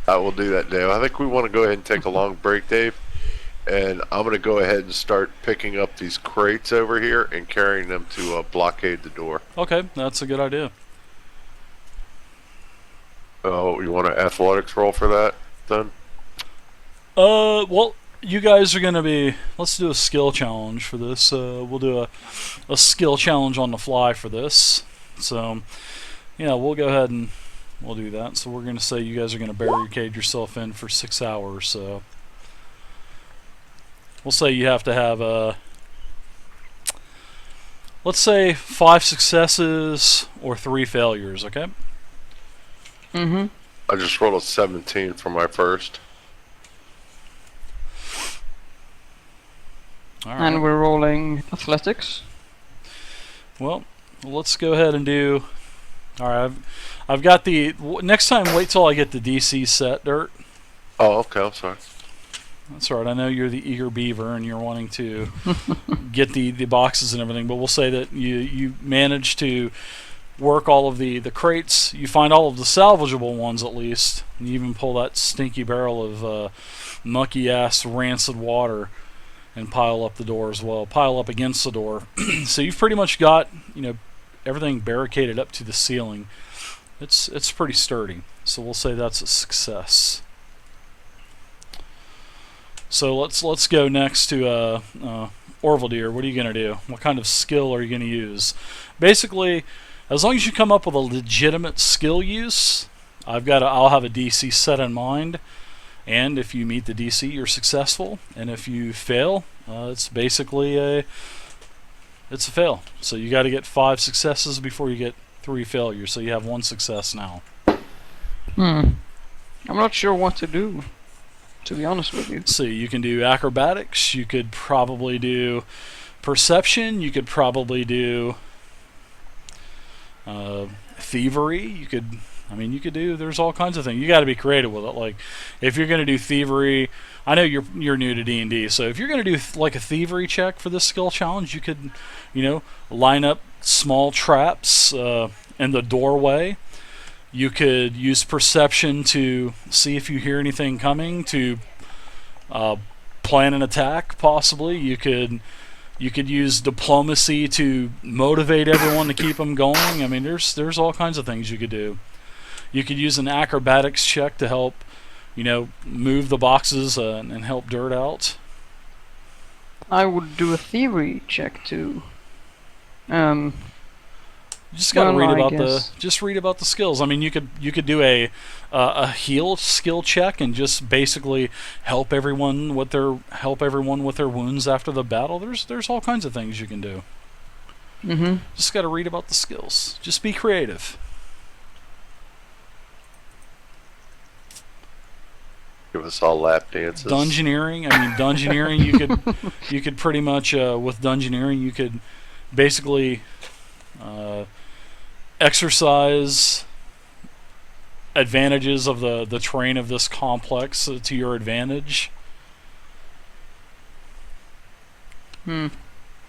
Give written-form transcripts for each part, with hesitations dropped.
I will do that, Dave. I think we want to go ahead and take a long break, Dave. And I'm going to go ahead and start picking up these crates over here and carrying them to blockade the door. Okay, that's a good idea. Oh, you want an athletics roll for that, then? Well, you guys are gonna be. Let's do a skill challenge for this. We'll do a skill challenge on the fly for this. So, yeah, we'll go ahead and we'll do that. So we're gonna say you guys are gonna barricade yourself in for 6 hours. So we'll say you have to have let's say 5 successes or 3 failures. Okay. Mm-hmm. I just rolled a 17 for my first. All right. And we're rolling athletics. Well, let's go ahead and do. All right, I've got the next time. Wait till I get the DC set, Dirt. Oh, okay. I'm sorry. That's all right. I know you're the eager beaver and you're wanting to get the boxes and everything, but we'll say that you managed to work all of the crates. You find all of the salvageable ones at least. And you even pull that stinky barrel of mucky ass rancid water and pile up the door as well. Pile up against the door. So you've pretty much got everything barricaded up to the ceiling. It's pretty sturdy. So we'll say that's a success. So let's go next to Orvaldir. What are you gonna do? What kind of skill are you gonna use? Basically, as long as you come up with a legitimate skill use, I'll have a DC set in mind. And if you meet the DC, you're successful. And if you fail, it's basically a fail. So you got to get 5 successes before you get 3 failures. So you have 1 success now. I'm not sure what to do, to be honest with you. So you can do acrobatics. You could probably do perception. You could probably do thievery. You could do. There's all kinds of things. You got to be creative with it. Like, if you're going to do thievery, I know you're new to D&D, so if you're going to do like a thievery check for this skill challenge, you could, line up small traps in the doorway. You could use perception to see if you hear anything coming, to plan an attack. Possibly, you could use diplomacy to motivate everyone to keep them going. I mean, there's all kinds of things you could do. You could use an acrobatics check to help, move the boxes and help Dirt out. I would do a thievery check too. You just got to Well, read I about guess. read about the skills. I mean, you could do a heal skill check and just basically help everyone with their wounds after the battle. There's all kinds of things you can do. Just got to read about the skills. Just be creative. Give us all lap dances. Dungeoneering. I mean, dungeoneering. You could pretty much with dungeoneering you could basically exercise advantages of the terrain of this complex to your advantage. I'm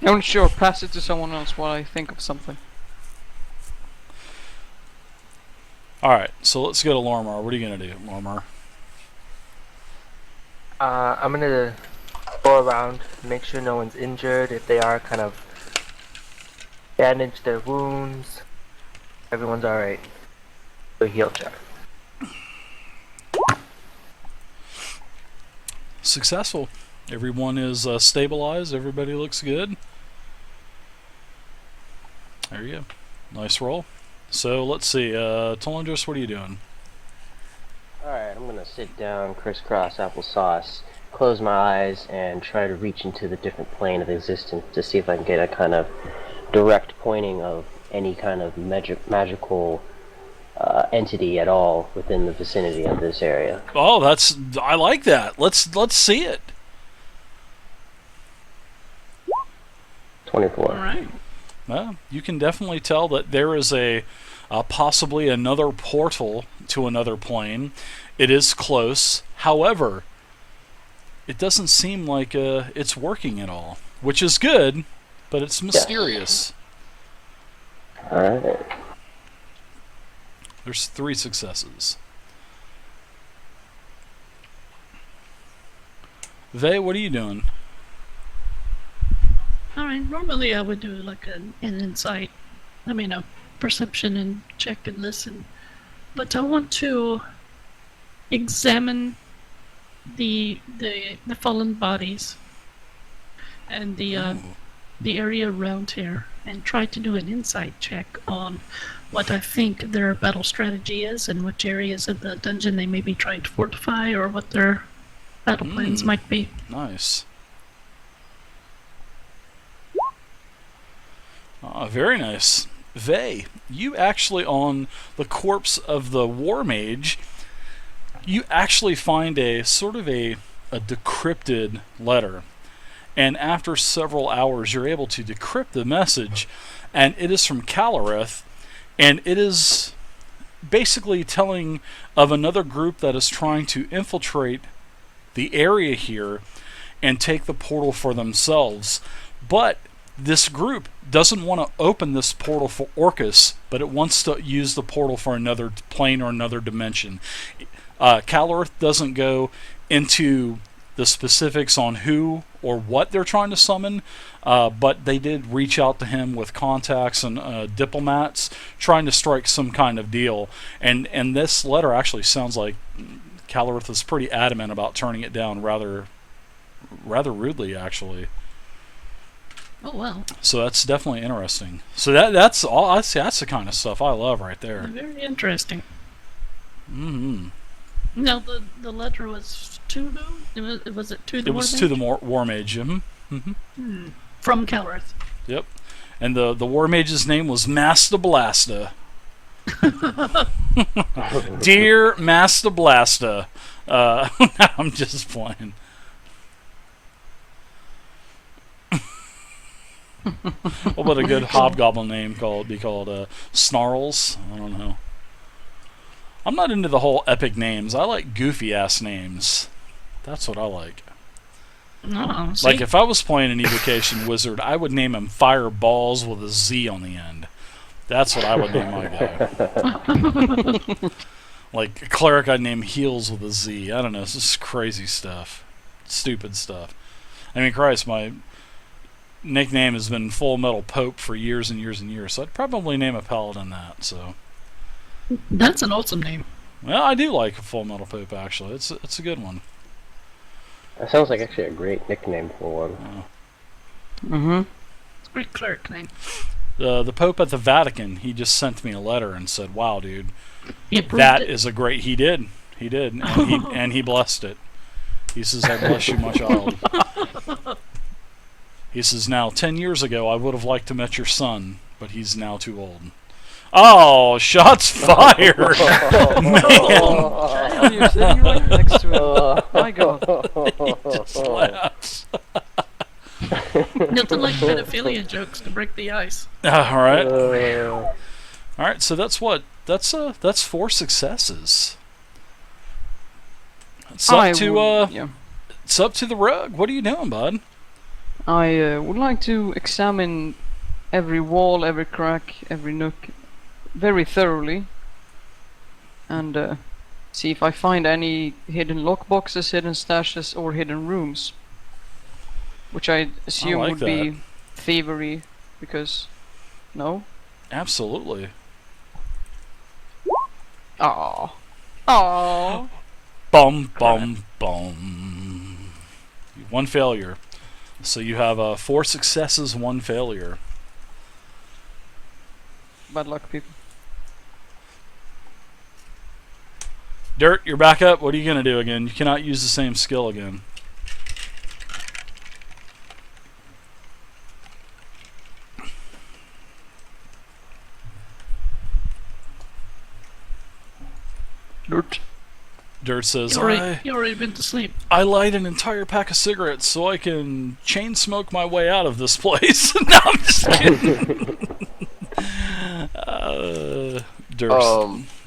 not sure. Pass it to someone else while I think of something. All right, so let's go to Lormar. What are you gonna do, Lormar? I'm gonna go around, make sure no one's injured. If they are, kind of bandage their wounds. Everyone's alright. Do a heal check. Successful. Everyone is stabilized. Everybody looks good. There you go. Nice roll. So let's see. Telendros, what are you doing? Alright, I'm gonna sit down, crisscross applesauce, close my eyes, and try to reach into the different plane of existence to see if I can get a kind of direct pointing of any kind of magical entity at all within the vicinity of this area. Oh, I like that. Let's see it. 24. All right. Well, you can definitely tell that there is possibly another portal to another plane. It is close. However, it doesn't seem like it's working at all, which is good, but it's mysterious. Alright. There's 3 successes. Vay, what are you doing? Alright, normally I would do like an insight, a perception and check and listen. But I want to examine the fallen bodies and the area around here and try to do an insight check on what I think their battle strategy is and which areas of the dungeon they may be trying to fortify or what their battle plans might be. Nice. Very nice. Vay, you actually, on the corpse of the war mage, you actually find a sort of a decrypted letter. And after several hours, you're able to decrypt the message, and it is from Calareth, and it is basically telling of another group that is trying to infiltrate the area here and take the portal for themselves. But this group doesn't want to open this portal for Orcus, but it wants to use the portal for another plane or another dimension. Calareth doesn't go into the specifics on who or what they're trying to summon, but they did reach out to him with contacts and diplomats trying to strike some kind of deal. And this letter actually sounds like Calareth is pretty adamant about turning it down rather rudely, actually. Oh well. So that's definitely interesting. So that's all I see. That's the kind of stuff I love right there. Very interesting. Mm-hmm. Now the letter was to who? Was it to the It was war to mage? the war mage. Mm-hmm. From Calareth. Yep. And the war mage's name was Master Blasta. Dear Master Blasta. I'm just playing. What would a good hobgoblin name be called? Snarls? I don't know. I'm not into the whole epic names. I like goofy ass names. That's what I like. Oh, see? Like if I was playing an evocation wizard, I would name him Fireballs with a Z on the end. That's what I would name my guy. Like a cleric, I'd name Heals with a Z. I don't know. This is crazy stuff. Stupid stuff. I mean, Christ, my nickname has been Full Metal Pope for years and years and years, so I'd probably name a paladin that. So That's an awesome name. well, I do like a Full Metal Pope, actually. It's a good one. That sounds like actually a great nickname for one. Mm-hmm. It's a great cleric name. The Pope at the Vatican, he just sent me a letter and said, "Wow, dude, You approved that it? is a great." He did, and he blessed it. He says, "I bless you, my child." He says, "Now, 10 years ago, I would have liked to met your son, but he's now too old." Oh, shots fired! Man, Oh, you're sitting right next to it. My God. just laughs. Nothing like pedophilia jokes to break the ice. All right, Uh, all right. So that's what. That's 4 successes. It's up yeah. It's up to the rogue. What are you doing, bud? I would like to examine every wall, every crack, every nook very thoroughly and see if I find any hidden lockboxes, hidden stashes, or hidden rooms. Which I assume like would be thievery, because... No? Absolutely. Aww. Aww. Bum bum bum. 1 failure. So you have 4 successes, 1 failure. Bad luck, people. Dirt, you're back up. What are you gonna do again? You cannot use the same skill again. Dirt. Dirt says, You already been to sleep. I light an entire pack of cigarettes so I can chain smoke my way out of this place. No, I'm just kidding.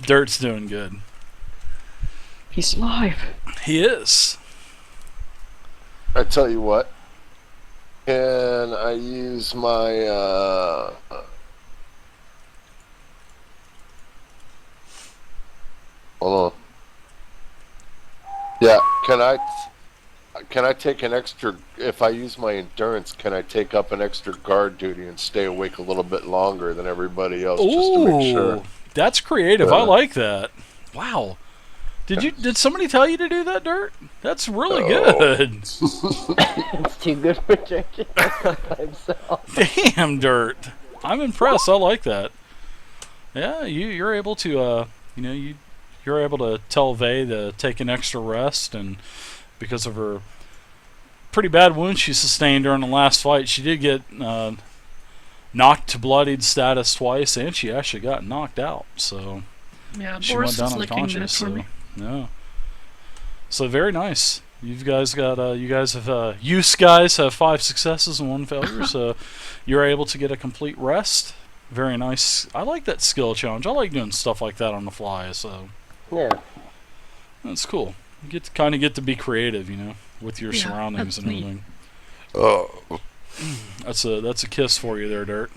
Dirt's doing good. He's alive. He is. I tell you what. Can I use my hold on. Yeah, can I Can I take an extra? If I use my endurance, can I take up an extra guard duty and stay awake a little bit longer than everybody else, just to make sure? Ooh, that's creative. I Uh, like that. Wow. Did somebody tell you to do that, Dirt? That's really No. good. It's too good for Churchill by himself. Damn, Dirt. I'm impressed. I like that. Yeah, you're able to you're able to tell Vey to take an extra rest, and because of her pretty bad wound she sustained during the last fight, she did get knocked to bloodied status twice, and she actually got knocked out. So Yeah, she Boris went is down looking good unconscious. for So me. yeah, so very nice. You guys have you guys have 5 successes and 1 failure, so you're able to get a complete rest. Very nice. I like that skill challenge. I like doing stuff like that on the fly. So Yeah. that's cool. You get to be creative, with your Yeah, surroundings that's and neat. everything. Oh, That's a kiss for you there, Dirt.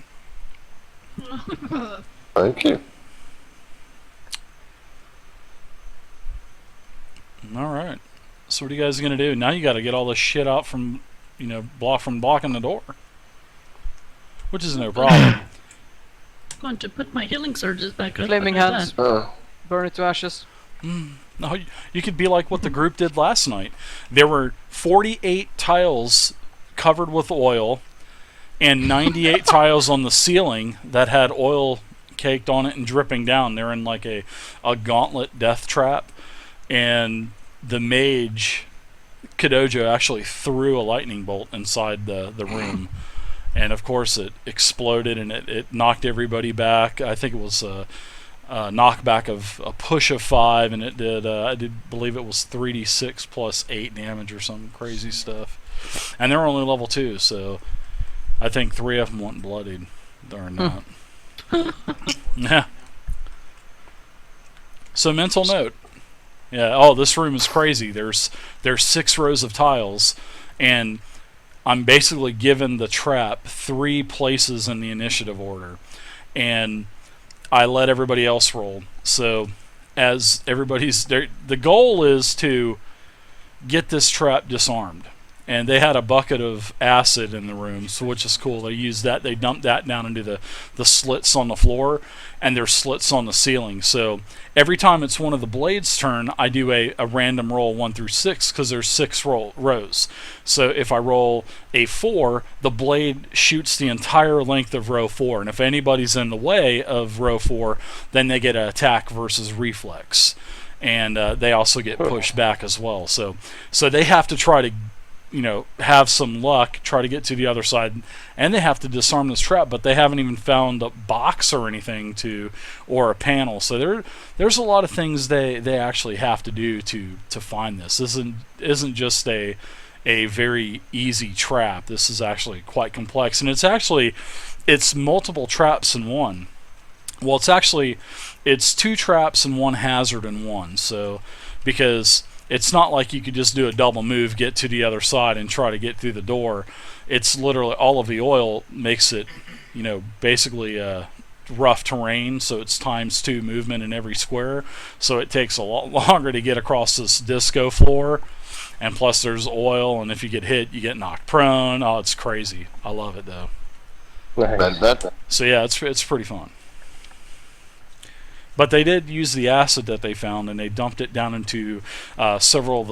thank you. All right. So what are you guys gonna do? Now you got to get all this shit out from blocking the door, which is no problem. Going to put my healing surges back up. Flaming How about hands. Uh, Burn it to ashes. No, you could be like what the group did last night. There were 48 tiles covered with oil and 98 tiles on the ceiling that had oil caked on it and dripping down. They're in like a gauntlet death trap, and the mage Kadojo actually threw a lightning bolt inside the room, and of course it exploded and it knocked everybody back. I think it was a knockback of a push of 5, and it did I did believe it was 3d6 plus 8 damage or some crazy stuff, and they're only level 2, so I think 3 of them went bloodied during that. Yeah. So mental note. Yeah. Oh, this room is crazy. There's 6 rows of tiles, and I'm basically given the trap 3 places in the initiative order, and I let everybody else roll. So as everybody's there, the goal is to get this trap disarmed. And they had a bucket of acid in the room, so which is cool. They used that. They dumped that down into the slits on the floor, and there's slits on the ceiling. So every time it's one of the blades' turn, I do a random roll 1 through 6 because there's 6 rows. So if I roll a 4, the blade shoots the entire length of row 4, and if anybody's in the way of row 4, then they get an attack versus reflex, and they also get pushed back as well. So they have to try to have some luck, try to get to the other side, and they have to disarm this trap, but they haven't even found a box or anything or a panel. So there's a lot of things they actually have to do to find this. This isn't just a very easy trap. This is actually quite complex, and it's multiple traps in one. Well, it's 2 traps and 1 hazard in one. So because it's not like you could just do a double move, get to the other side, and try to get through the door. It's literally all of the oil makes it, basically rough terrain, so it's ×2 movement in every square. So it takes a lot longer to get across this disco floor. And plus there's oil, and if you get hit, you get knocked prone. Oh, it's crazy. I love it, though. Nice. So yeah, it's pretty fun. But they did use the acid that they found, and they dumped it down into several of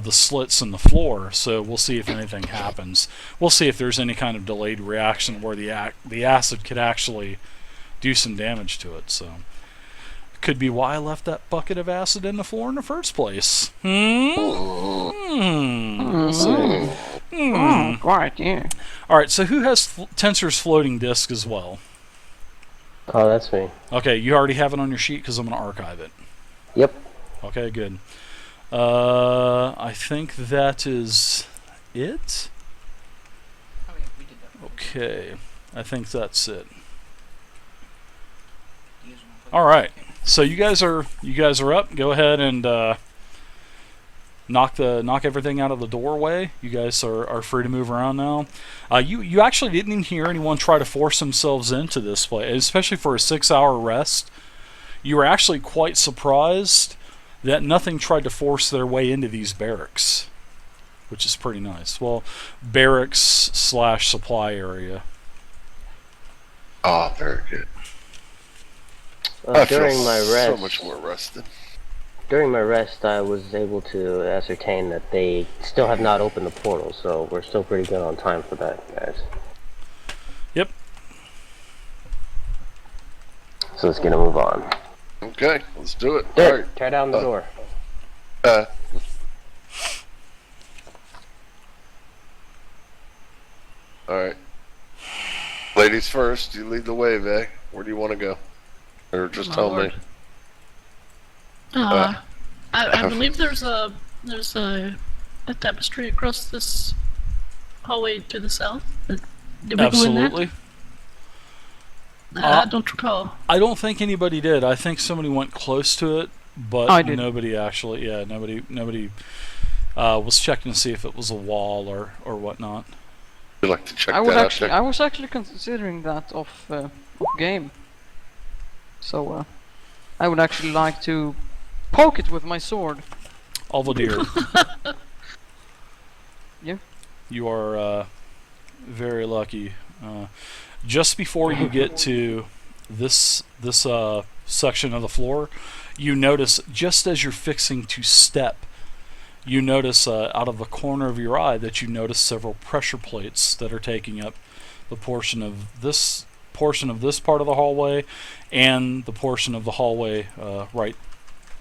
the slits in the floor. So we'll see if anything happens. We'll see if there's any kind of delayed reaction where the acid could actually do some damage to it. So could be why I left that bucket of acid in the floor in the first place. We'll see. Quite, yeah. All right. So who has Tensor's floating disc as well? Oh, that's me. Okay, you already have it on your sheet because I'm going to archive it. Yep. Okay, good. I think that is it. Okay, I think that's it. All right, so you guys are up. Go ahead and knock everything out of the doorway. You guys are free to move around now. You actually didn't even hear anyone try to force themselves into this place, especially for a 6-hour rest. You were actually quite surprised that nothing tried to force their way into these barracks. which is pretty nice. Well, barracks / supply area. Oh, very good. I feel During my rest, so much more rested. During my rest, I was able to ascertain that they still have not opened the portal, so we're still pretty good on time for that, guys. Yep. So let's get a move on. Okay, let's do it. Dick, Alright. tear down the door. Alright. Ladies first, you lead the way, Vay. Where do you want to go? Or just My tell lord. me. I believe there's a tapestry across this hallway to the south. Did we go in Absolutely. that? I don't recall. I don't think anybody did. I think somebody went close to it, but I did. nobody actually. Yeah, nobody was checking to see if it was a wall or whatnot. You'd like to check I was that actually out I was actually considering that off game. So I would actually like to poke it with my sword. Alvadir. Yeah. You are very lucky. Just before you get to this section of the floor, you notice just as you're fixing to step, you notice out of the corner of your eye that you notice several pressure plates that are taking up the portion of this part of the hallway and the portion of the hallway right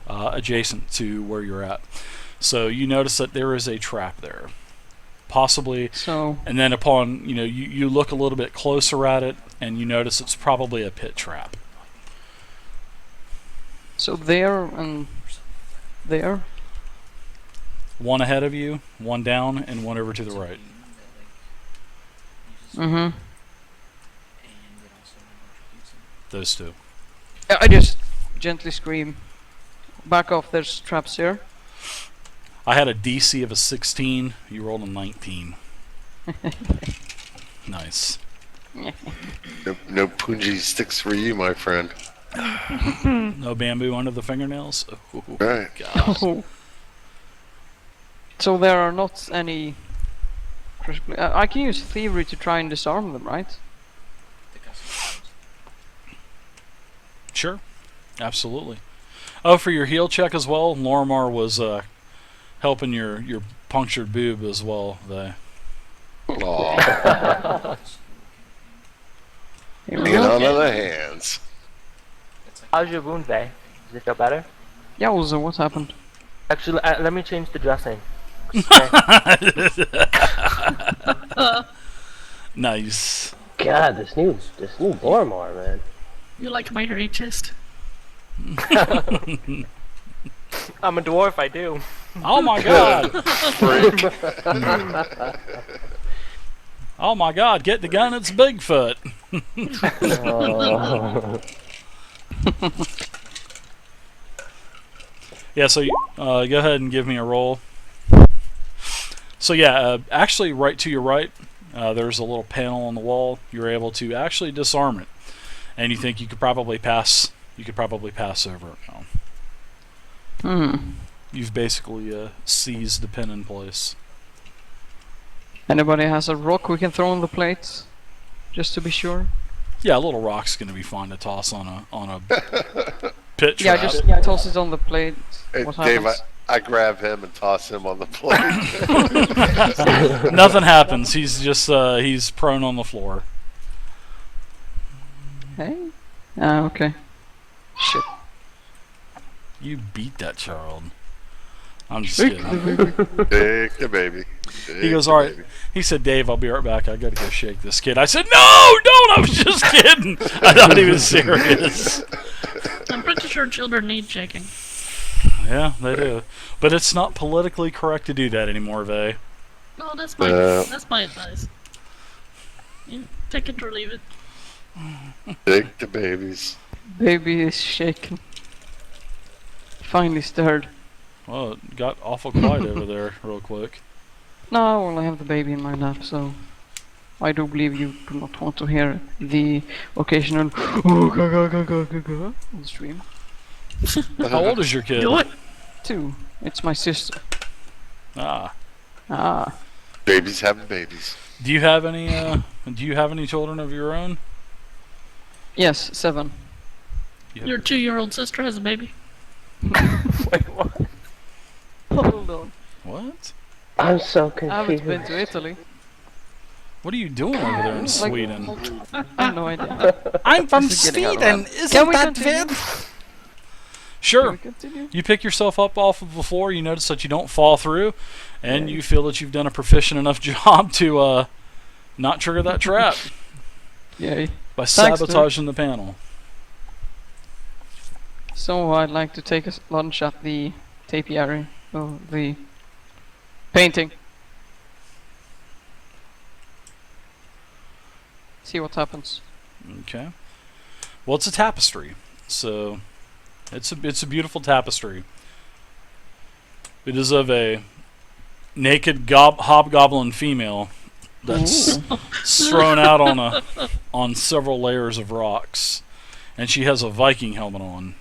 adjacent to where you're at. So you notice that there is a trap there. Possibly, So and then upon, you look a little bit closer at it and you notice it's probably a pit trap. there and there. One ahead of you, one down, and one over to the right. Mm-hmm. Those two. I just gently scream, "Back off! There's traps here." I had a DC of a 16. You rolled a 19. Nice. No punji sticks for you, my friend. No bamboo under the fingernails? Oh, Right. God. So there are not any. I can use thievery to try and disarm them, right? Sure. Absolutely. Oh, for your heal check as well, Lorimar was helping your punctured boob as well. Aw. Here we Hanging go. on to the hands. How's your wound, Vay? Does it feel better? Yeah, also, what happened? Actually, let me change the dressing. Nice. God, this new Bormar, man. You like my hairy chest? I'm a dwarf, I do. Oh my God! Freak. Oh my God! Get the gun! It's Bigfoot. Yeah. So go ahead and give me a roll. So yeah, actually, right to your right, there's a little panel on the wall. You're able to actually disarm it, and you think you could probably pass. You could probably pass over it now. You've basically seized the pin in place. Anybody has a rock we can throw on the plates, just to be sure? Yeah, a little rock's gonna be fine to toss on a pit Yeah, trap. just toss it on the plate. Hey, What Dave, happens? I grab him and toss him on the plate. Nothing happens. He's just he's prone on the floor. Hey? Ah, okay. Shit. You beat that child. I'm just kidding. Take the baby. He goes, all right. He said, Dave, I'll be right back. I gotta go shake this kid. I said, no, don't. I was just kidding. I thought he was serious. I'm pretty sure children need shaking. Yeah, they do. But it's not politically correct to do that anymore, Vay. Oh, that's my advice. You take it or leave it. Take the babies. Baby is shaken. Finally stirred. Well, it got awful quiet over there real quick. No, well, I have the baby in my lap, so I do believe you do not want to hear the occasional on the stream. How old is your kid? Do it. 2. It's my sister. Ah, Ah, Babies having babies. Do you have any? Do you have any children of your own? yes, 7. Your 2-year-old sister has a baby. Wait, what? Hold on. What? I'm so I haven't confused. been to Italy. What are you doing over there in Like- Sweden? I have no idea. I'm from This is getting out of Sweden. hand. Isn't Can we that continue? weird? Can Sure. we continue? You pick yourself up off of the floor. You notice that you don't fall through, and you feel that you've done a proficient enough job to not trigger that trap Yay. by Thanks, dude. sabotaging the panel. So I'd like to take a lunch at the tapiary. Oh, the painting. See what happens. Okay. Well, it's a tapestry, so it's a beautiful tapestry. It is of a naked hobgoblin female that's thrown out on several layers of rocks, and she has a Viking helmet on,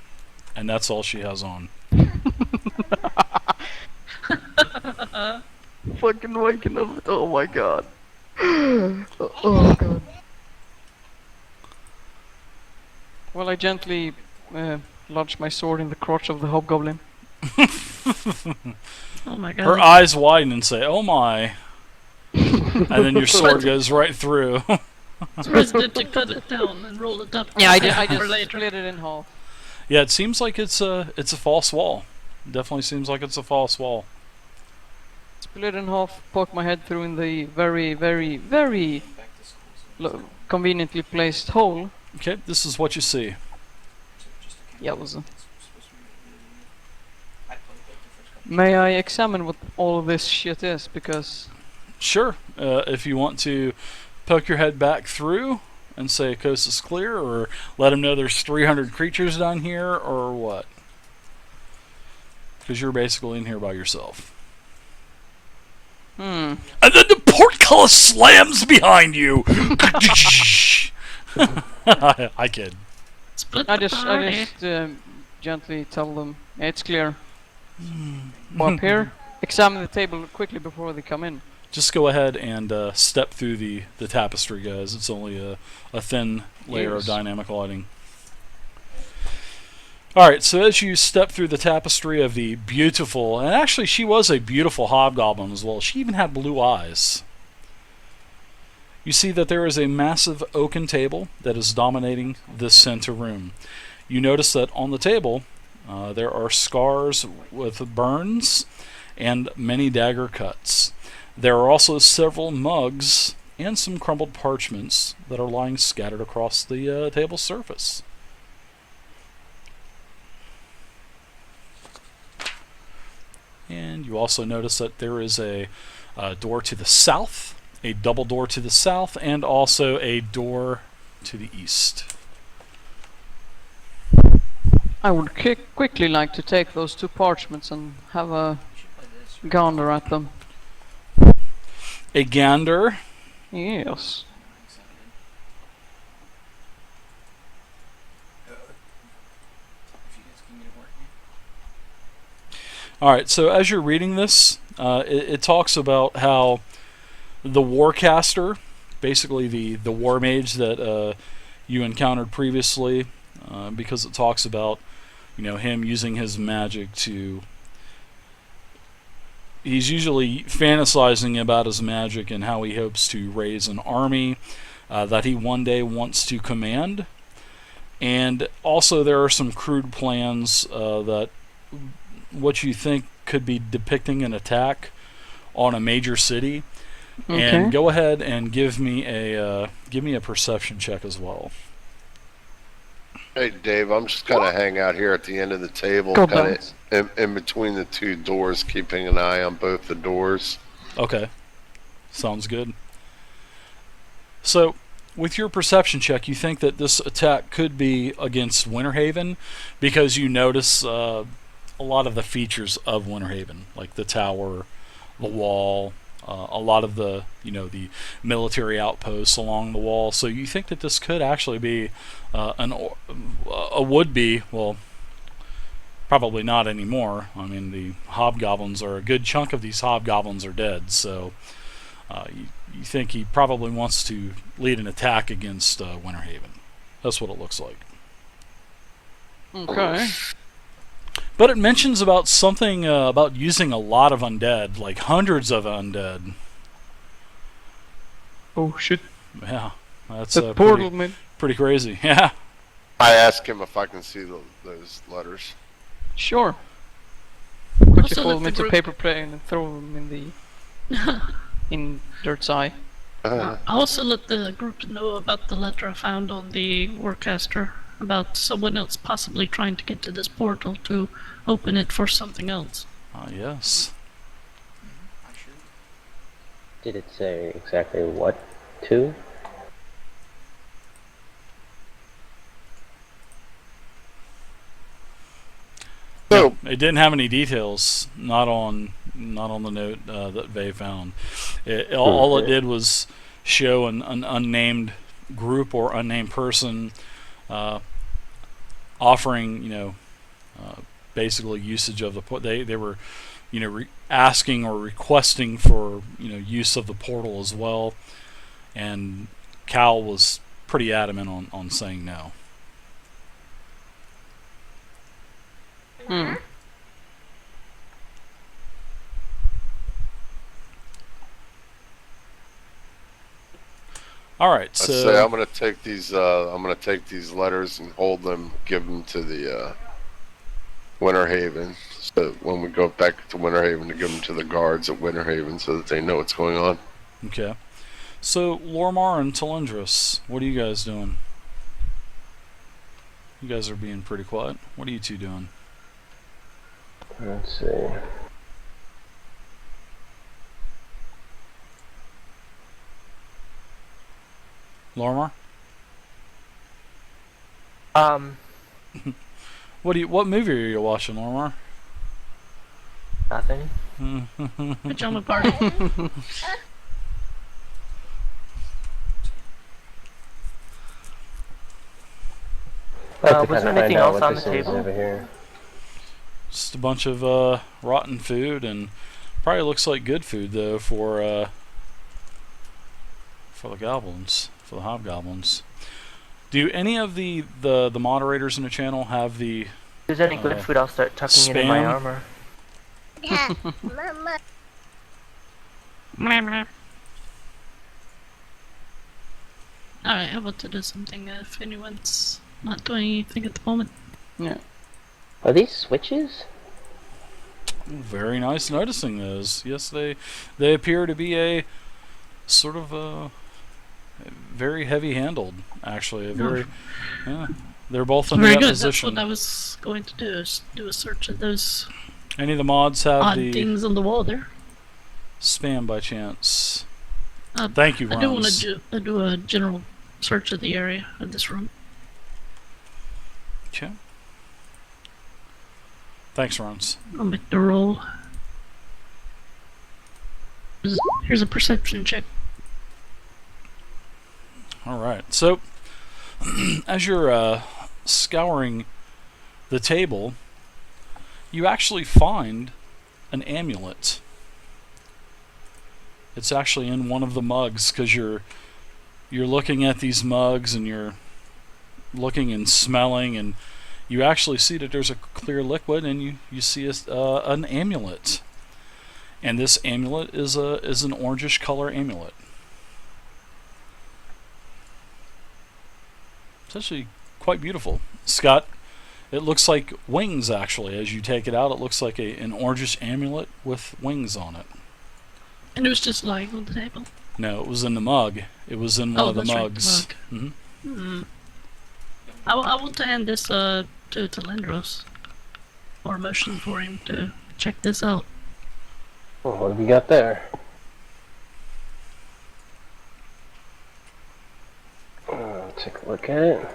and that's all she has on. Fucking waking up. Oh my god. Oh god. Well, I gently lodge my sword in the crotch of the hobgoblin. Oh my god. Her eyes widen and say, "Oh my!" And then your sword goes right through. It's president to cut it down and roll it up. Yeah, I for just later. split it in half. Yeah, it seems like it's a false wall. Definitely seems like it's a false wall. Split it in half, poke my head through in the very, very, very conveniently placed hole. Okay, this is what you see. Yeah, May I examine what all of this shit is? Because Sure, if you want to poke your head back through and say coast is clear, or let them know there's 300 creatures down here, or what? Because you're basically in here by yourself. And then the portcullis slams behind you. I kid. Split I the just party. gently tell them it's clear. Go up here, examine the table quickly before they come in. Just go ahead and step through the tapestry, guys. It's only a thin layer of Yes. dynamic lighting. Alright, so as you step through the tapestry of the beautiful, and actually she was a beautiful hobgoblin as well. She even had blue eyes. You see that there is a massive oaken table that is dominating this center room. You notice that on the table there are scars with burns and many dagger cuts. There are also several mugs and some crumbled parchments that are lying scattered across the table's surface. And you also notice that there is a door to the south, a double door to the south, and also a door to the east. I would quickly like to take those 2 parchments and have a gander at them. A gander. Yes. Alright, so as you're reading this, it talks about how the Warcaster, basically the war mage that you encountered previously, because it talks about him using his magic to... He's usually fantasizing about his magic and how he hopes to raise an army that he one day wants to command. And also there are some crude plans that what you think could be depicting an attack on a major city. Okay. And go ahead and give me a perception check as well. Hey, Dave, I'm just going to hang out here at the end of the table, Go kind Bones. of in between the 2 doors, keeping an eye on both the doors. Okay. Sounds good. So, with your perception check, you think that this attack could be against Winterhaven because you notice a lot of the features of Winterhaven, like the tower, the wall, a lot of the the military outposts along the wall. So you think that this could actually be a would-be, well, probably not anymore. I mean, the hobgoblins are a good chunk of these hobgoblins are dead. So you think he probably wants to lead an attack against Winterhaven. That's what it looks like. Okay. But it mentions about something about using a lot of undead, like hundreds of undead. Oh shit. Yeah, that's The portal, man. pretty crazy. Yeah. I asked him if I can see those letters. Sure. Quickly Also, fold them let into the group- paper plane and throw them in the in Dirt's eye. I also let the group know about the letter I found on the Warcaster about someone else possibly trying to get to this portal to open it for something else. Ah, yes. Did it say exactly what to? So, It didn't have any details. Not on the note that Vay found. All it did was show an unnamed group or unnamed person offering, basically usage of the they were, asking or requesting for use of the portal as well, and Cal was pretty adamant on saying no. Hmm. All right, I so say I'm gonna take these. I'm gonna take these letters and hold them, give them to the Winterhaven. So when we go back to Winterhaven, to give them to the guards at Winterhaven, so that they know what's going on. okay. So Lormar and Telendris, what are you guys doing? You guys are being pretty quiet. What are you two doing? Let's see. Lormar? What movie are you watching, Lormar? Nothing. Pajama party. Like to Was there kinda anything find out else what on the this is table? over here. Just a bunch of rotten food, and probably looks like good food though for the goblins, for the hobgoblins. Do any of the moderators in the channel have the If there's any good food, I'll start tucking it in my spam? armor. Alright, I want to do something if anyone's not doing anything at the moment. Yeah. Are these switches? Very nice noticing those. Yes, they appear to be a sort of very heavy-handled. Actually, a very yeah. They're both in Very that good. position. That's what I was going to do, is do a search of those Any of the mods have odd the things on the wall there. spam by chance? Uh, Thank you, I do want Rons. to do a general search of the area of this room. Okay. Thanks, Rons. I'll make the roll. Here's a perception check. All right. So, as you're scouring the table, you actually find an amulet. It's actually in one of the mugs, because you're looking at these mugs and you're looking and smelling, and you actually see that there's a clear liquid, and you see an amulet. And this amulet is an orangish color amulet. It's actually quite beautiful. Scott, it looks like wings actually. As you take it out, it looks like an orangish amulet with wings on it. And it was just lying on the table. No, it was in the mug. It was in one of the that's right, mugs. the mug. Hmm. I want to hand this to Telendros, or motion for him to check this out. Oh, what have you got there? Take a look at it.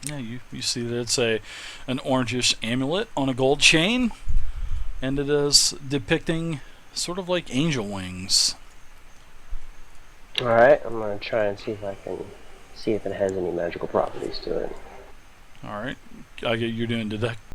Yeah, you see that it's an orangish amulet on a gold chain, and it is depicting sort of like angel wings. Alright, I'm gonna try and see if I can see if it has any magical properties to it. All right. I get you're doing detect